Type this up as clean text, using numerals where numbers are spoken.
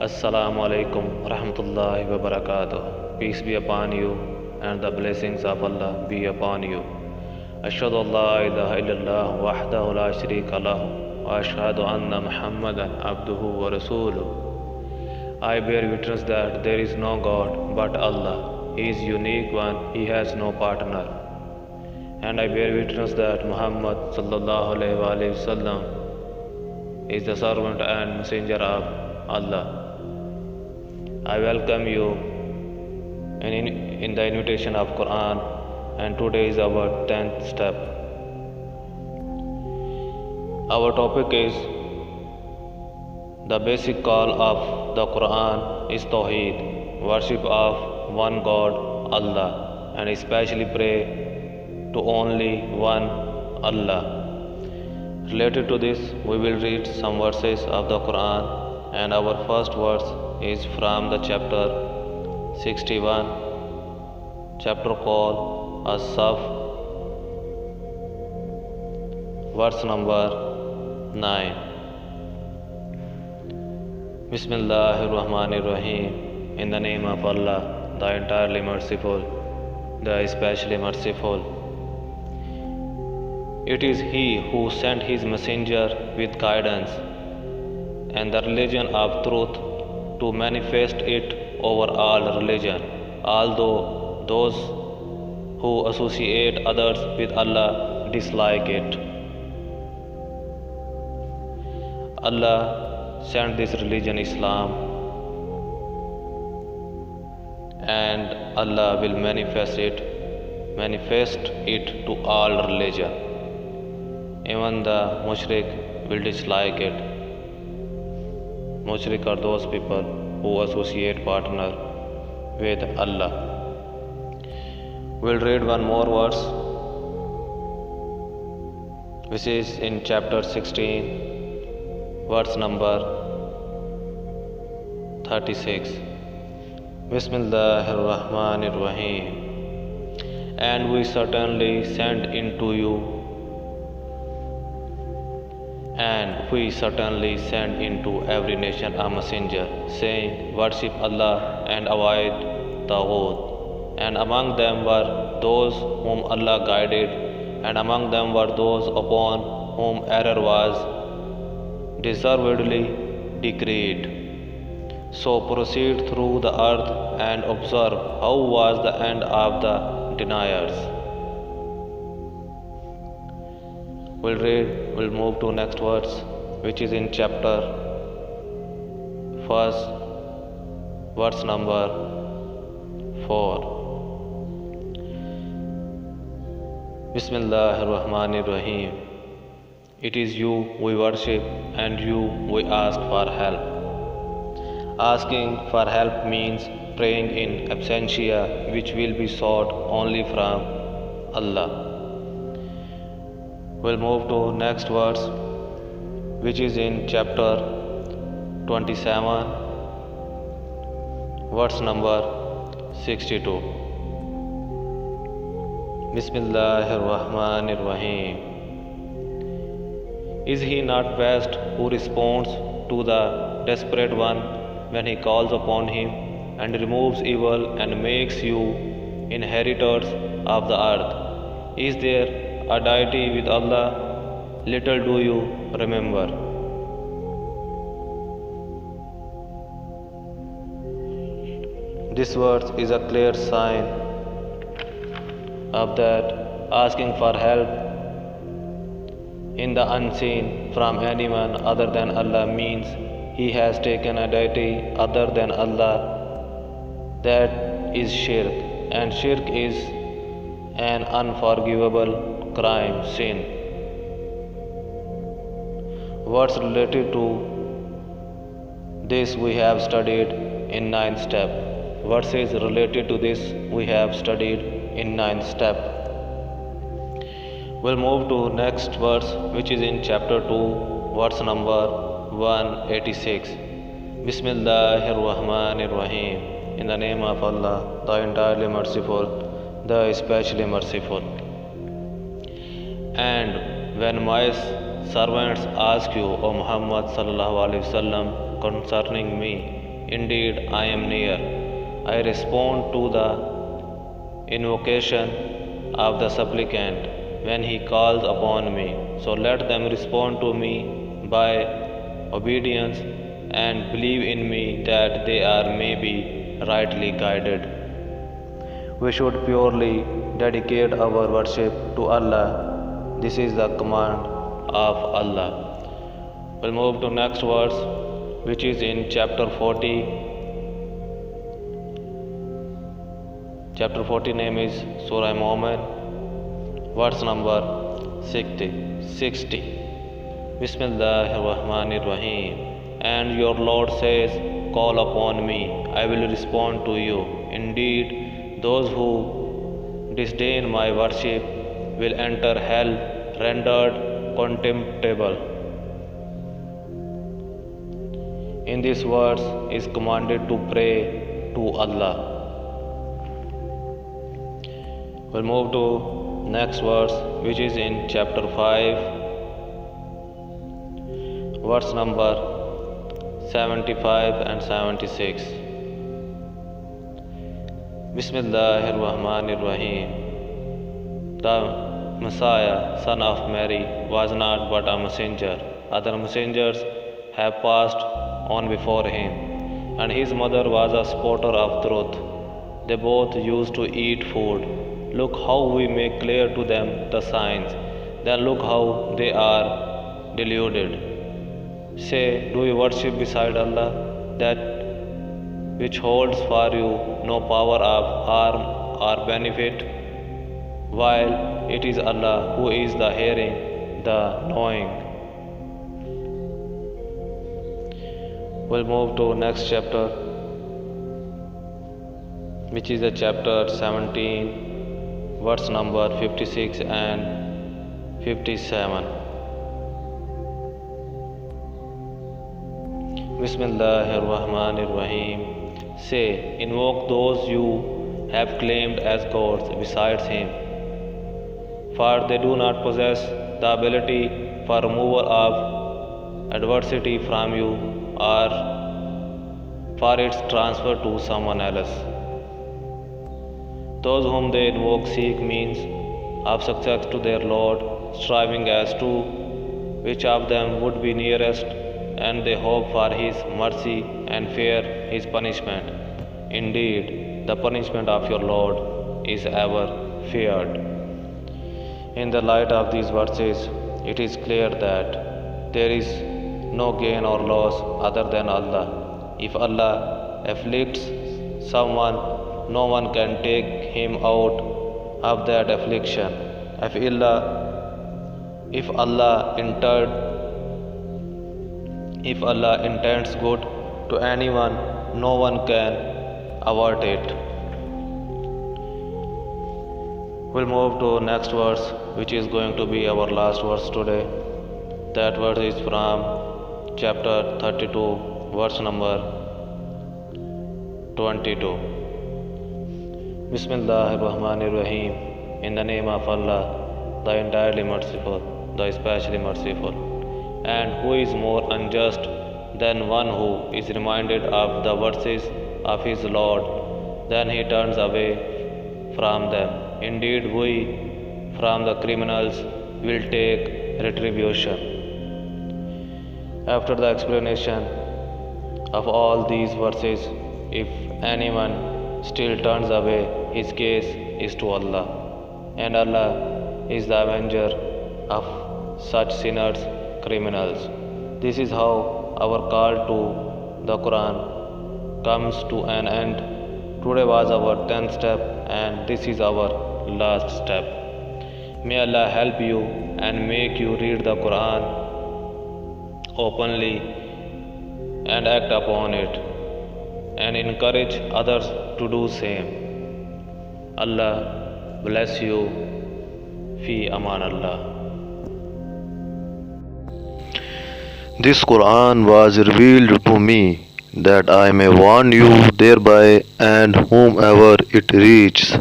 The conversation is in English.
Assalamu alaikum rahmatullahi wa barakatuh. Peace be upon you and the blessings of Allah be upon you. Ashhadu an la ilaha illallah wahdahu la sharika lahu wa ashhadu anna Muhammadan abduhu wa rasuluh. I bear witness that there is no God but Allah. He is unique one, He has no partner. And I bear witness that Muhammad sallallahu alaihi wasallam is the servant and messenger of Allah. I welcome you in the invitation of Quran, and today is our 10th step. Our topic is the basic call of the Quran is Tawheed, worship of one God, Allah, and especially pray to only one Allah. Related to this, we will read some verses of the Quran, and our first verse is from the chapter 61, chapter called As-Saf, verse number 9. Bismillahir Rahmanir Rahim. In the name of Allah, the entirely merciful, the especially merciful. It is He who sent His messenger with guidance and the religion of truth to manifest it over all religion, although those who associate others with Allah dislike it. Allah sent this religion Islam, and Allah will manifest it to all religion. Even the mushrik will dislike it. Mushrik are those people who associate partner with Allah. We'll read one more verse, which is in chapter 16, verse number 36. Bismillahir Rahmanir Rahim. And we certainly sent into you every nation a messenger, saying, worship Allah and avoid Taghut. And among them were those whom Allah guided, and among them were those upon whom error was deservedly decreed. So proceed through the earth and observe how was the end of the deniers. We'll move to next verse, which is in chapter 1, verse number 4. Bismillahir Rahmanir Rahim. It is you we worship, and you we ask for help. Asking for help means praying in absentia, which will be sought only from Allah. We'll move to next verse, which is in chapter 27, verse number 62. Bismillahir Rahmanir Rahim. Is He not best who responds to the desperate one when he calls upon Him, and removes evil and makes you inheritors of the earth? Is there a deity with Allah? Little do you remember. This verse is a clear sign of that asking for help in the unseen from anyone other than Allah means he has taken a deity other than Allah. That is shirk, and shirk is an unforgivable crime, sin. Words related to this we have studied in 9th step. Verses related to this we have studied in 9th step. We'll move to next verse, which is in chapter 2, verse number 186. Bismillahir Rahmanir Rahim. In the name of Allah, the entirely merciful, the especially merciful. And when my servants ask you, O Muhammad sallallahu alaihi wasallam, concerning me, indeed I am near. I respond to the invocation of the supplicant when he calls upon me. So let them respond to me by obedience and believe in me that they are maybe rightly guided. We should purely dedicate our worship to Allah. This is the command of Allah. We'll move to next verse, which is in chapter 40. Chapter 40 name is Surah Mu'min, verse number 60. Bismillahir Rahmanir Rahim. And your Lord says, call upon me, I will respond to you. Indeed, those who disdain my worship will enter hell rendered contemptible. In this verse is commanded to pray to Allah. We'll move to next verse, which is in chapter 5, verse number 75 and 76. Bismillahir Rahmanir Rahim. The Messiah, son of Mary, was not but a messenger. Other messengers have passed on before him, and his mother was a supporter of truth. They both used to eat food. Look how we make clear to them the signs. Then look how they are deluded. Say, do you worship beside Allah that which holds for you no power of harm or benefit, while it is Allah who is the hearing, the knowing. We'll move to next chapter, which is the chapter 17, verse number 56 and 57. Bismillahir Rahmanir Rahim. Say, invoke those you have claimed as gods besides him, for they do not possess the ability for removal of adversity from you or for its transfer to someone else. Those whom they invoke seek means of success to their Lord, striving as to which of them would be nearest, and they hope for his mercy and fear his punishment. Indeed, the punishment of your Lord is ever feared. In the light of these verses, it is clear that there is no gain or loss other than Allah. If Allah afflicts someone, no one can take him out of that affliction. If Allah intends good to anyone, no one can avert it. We'll move to next verse, which is going to be our last verse today. That verse is from chapter 32, verse number 22. Bismillahir Rahmanir Rahim. In the name of Allah, the entirely merciful, the especially merciful. And who is more unjust than one who is reminded of the verses of his Lord, then he turns away from them. Indeed, we from the criminals will take retribution. After the explanation of all these verses, if anyone still turns away, his case is to Allah, and Allah is the avenger of such sinners, criminals. This is how our call to the Quran comes to an end. Today was our 10th step, and this is our last step. May Allah help you and make you read the Quran openly and act upon it, and encourage others to do same. Allah bless you. Fi Aman Allah. This Quran was revealed to me that I may warn you thereby and whomever it reaches.